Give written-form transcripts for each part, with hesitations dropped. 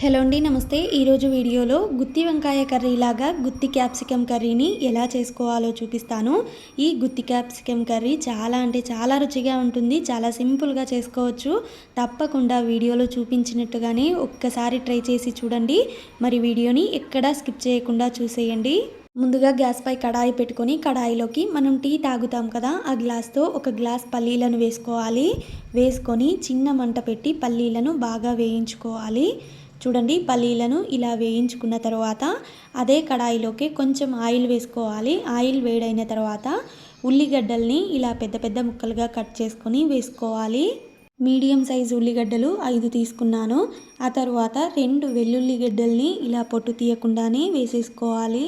Hello అండి, నమస్తే. ఈరోజు వీడియోలో గుత్తి వంకాయ కర్రీ లాగా గుత్తి క్యాప్సికమ్ కర్రీని ఎలా చేసుకోవాలో చూపిస్తాను. ఈ గుత్తి క్యాప్సికమ్ కర్రీ చాలా అంటే చాలా రుచిగా ఉంటుంది. చాలా సింపుల్గా చేసుకోవచ్చు. తప్పకుండా వీడియోలో చూపించినట్టుగానే ఒక్కసారి ట్రై చేసి చూడండి. మరి వీడియోని ఎక్కడా స్కిప్ చేయకుండా చూసేయండి. ముందుగా గ్యాస్ పై కడాయి పెట్టుకొని కడాయిలోకి మనం టీ తాగుతాం కదా, ఆ గ్లాస్తో ఒక గ్లాస్ పల్లీలను వేసుకోవాలి. వేసుకొని చిన్న మంట పెట్టి పల్లీలను బాగా వేయించుకోవాలి. చూడండి, పల్లీలను ఇలా వేయించుకున్న తర్వాత అదే కడాయిలోకి కొంచెం ఆయిల్ వేసుకోవాలి. ఆయిల్ వేడైన తర్వాత ఉల్లిగడ్డల్ని ఇలా పెద్ద పెద్ద ముక్కలుగా కట్ చేసుకొని వేసుకోవాలి. మీడియం సైజు ఉల్లిగడ్డలు 5 తీసుకున్నాను. ఆ తర్వాత 2 వెల్లుల్లిగడ్డల్ని ఇలా పొట్టు తీయకుండానే వేసేసుకోవాలి.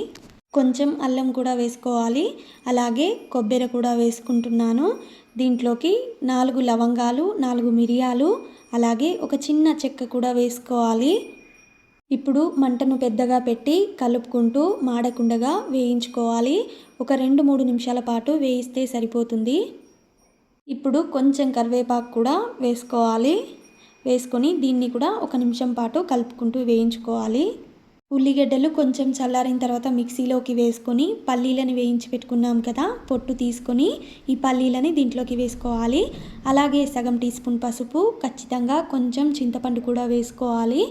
కొంచెం అల్లం కూడా వేసుకోవాలి. అలాగే కొబ్బరి కూడా వేసుకుంటున్నాను. దీంట్లోకి 4 లవంగాలు, 4 మిరియాలు, అలాగే ఒక చిన్న చెక్క కూడా వేసుకోవాలి. ఇప్పుడు మంటను పెద్దగా పెట్టి కలుపుకుంటూ మాడకుండగా వేయించుకోవాలి. ఒక 2-3 నిమిషాల పాటు వేయిస్తే సరిపోతుంది. ఇప్పుడు కొంచెం కరివేపాకు కూడా వేసుకోవాలి. వేసుకొని దీన్ని కూడా 1 నిమిషం పాటు కలుపుకుంటూ వేయించుకోవాలి. ఉల్లిగడ్డలు కొంచెం చల్లారిన తర్వాత మిక్సీలోకి వేసుకొని పల్లీలను వేయించి పెట్టుకున్నాం కదా, పొట్టు తీసుకొని ఈ పల్లీలని దీంట్లోకి వేసుకోవాలి. అలాగే సగం టీ స్పూన్ పసుపు, ఖచ్చితంగా కొంచెం చింతపండు కూడా వేసుకోవాలి.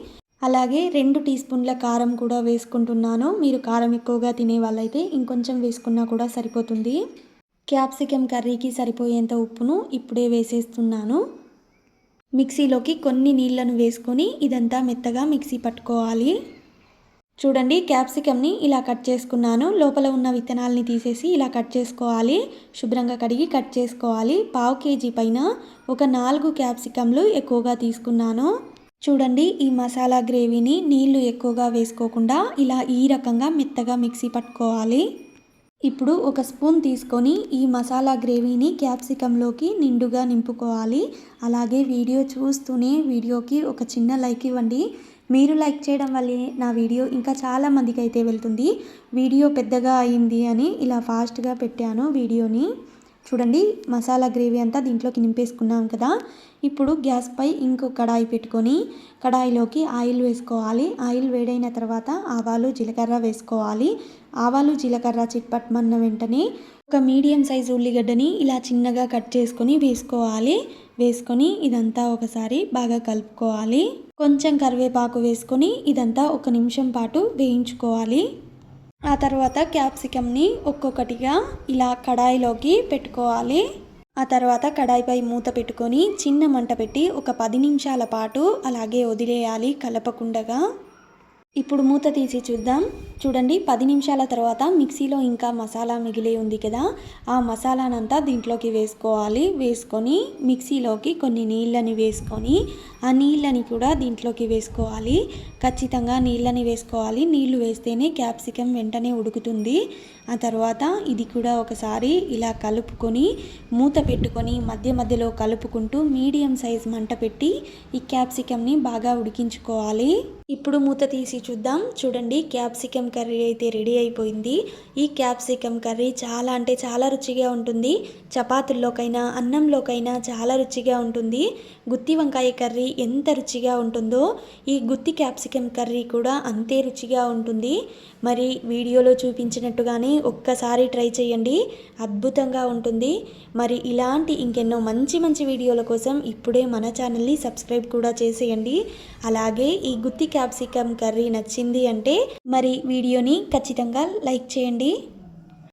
అలాగే 2 టీ స్పూన్ల కారం కూడా వేసుకుంటున్నాను. మీరు కారం ఎక్కువగా తినే వాళ్ళైతే ఇంకొంచెం వేసుకున్నా కూడా సరిపోతుంది. క్యాప్సికమ్ కర్రీకి సరిపోయేంత ఉప్పును ఇప్పుడే వేసేస్తున్నాను. మిక్సీలోకి కొన్ని నీళ్లను వేసుకొని ఇదంతా మెత్తగా మిక్సీ పట్టుకోవాలి. చూడండి, క్యాప్సికమ్ని ఇలా కట్ చేసుకున్నాను. లోపల ఉన్న విత్తనాలని తీసేసి ఇలా కట్ చేసుకోవాలి. శుభ్రంగా కడిగి కట్ చేసుకోవాలి. 1/2 కేజీ పైన ఒక 4 క్యాప్సికమ్లు ఎక్కువగా తీసుకున్నాను. చూడండి, ఈ మసాలా గ్రేవీని నీళ్లు ఎక్కువగా వేసుకోకుండా ఇలా ఈ రకంగా మెత్తగా మిక్సీ పట్టుకోవాలి. ఇప్పుడు ఒక స్పూన్ తీసుకొని ఈ మసాలా గ్రేవీని క్యాప్సికంలోకి నిండుగా నింపుకోవాలి. అలాగే వీడియో చూస్తూనే వీడియోకి ఒక చిన్న లైక్ ఇవ్వండి. మీరు లైక్ చేయడం వల్లే నా వీడియో ఇంకా చాలా మందికి అయితే వెళ్తుంది. వీడియో పెద్దగా అయింది అని ఇలా ఫాస్ట్గా పెట్టాను వీడియోని. చూడండి, మసాలా గ్రేవీ అంతా దీంట్లోకి నింపేసుకున్నాం కదా. ఇప్పుడు గ్యాస్ పై ఇంకో కడాయి పెట్టుకొని కడాయిలోకి ఆయిల్ వేసుకోవాలి. ఆయిల్ వేడైన తర్వాత ఆవాలు, జీలకర్ర వేసుకోవాలి. ఆవాలు, జీలకర్ర చిట్పట్మన్న వెంటనే ఒక మీడియం సైజు ఉల్లిగడ్డని ఇలా చిన్నగా కట్ చేసుకొని వేసుకోవాలి. వేసుకొని ఇదంతా ఒకసారి బాగా కలుపుకోవాలి. కొంచెం కరివేపాకు వేసుకొని ఇదంతా 1 నిమిషం పాటు వేయించుకోవాలి. ఆ తర్వాత క్యాప్సికమ్ని ఒక్కొక్కటిగా ఇలా కడాయిలోకి పెట్టుకోవాలి. ఆ తర్వాత కడాయిపై మూత పెట్టుకొని చిన్న మంట పెట్టి ఒక 10 నిమిషాల పాటు అలాగే వదిలేయాలి కలపకుండగా. ఇప్పుడు మూత తీసి చూద్దాం. చూడండి, 10 నిమిషాల తర్వాత మిక్సీలో ఇంకా మసాలా మిగిలే ఉంది కదా, ఆ మసాలానంతా దీంట్లోకి వేసుకోవాలి. వేసుకొని మిక్సీలోకి కొన్ని నీళ్ళని వేసుకొని ఆ నీళ్ళని కూడా దీంట్లోకి వేసుకోవాలి. ఖచ్చితంగా నీళ్ళని వేసుకోవాలి. నీళ్లు వేస్తేనే క్యాప్సికమ్ వెంటనే ఉడుకుతుంది. ఆ తర్వాత ఇది కూడా ఒకసారి ఇలా కలుపుకొని మూత పెట్టుకొని మధ్య మధ్యలో కలుపుకుంటూ మీడియం సైజ్ మంట పెట్టి ఈ క్యాప్సికమ్ని బాగా ఉడికించుకోవాలి. ఇప్పుడు మూత తీసి చూద్దాం. చూడండి, క్యాప్సికమ్ కర్రీ అయితే రెడీ అయిపోయింది. ఈ క్యాప్సికమ్ కర్రీ చాలా అంటే చాలా రుచిగా ఉంటుంది. చపాతీల్లోకైనా అన్నంలోకైనా చాలా రుచిగా ఉంటుంది. గుత్తి వంకాయ కర్రీ ఎంత రుచిగా ఉంటుందో ఈ గుత్తి క్యాప్సికమ్ కర్రీ కూడా అంతే రుచిగా ఉంటుంది. మరి వీడియోలో చూపించినట్టుగానే ఒక్కసారి ట్రై చేయండి, అద్భుతంగా ఉంటుంది. మరి ఇలాంటి ఇంకెన్నో మంచి మంచి వీడియోల కోసం ఇప్పుడే మన ఛానల్ని సబ్స్క్రైబ్ కూడా చేసేయండి. అలాగే ఈ గుత్తి క్యాప్సికమ్ కర్రీ నచ్చింది అంటే మరి వీడియోని ఖచ్చితంగా లైక్ చేయండి.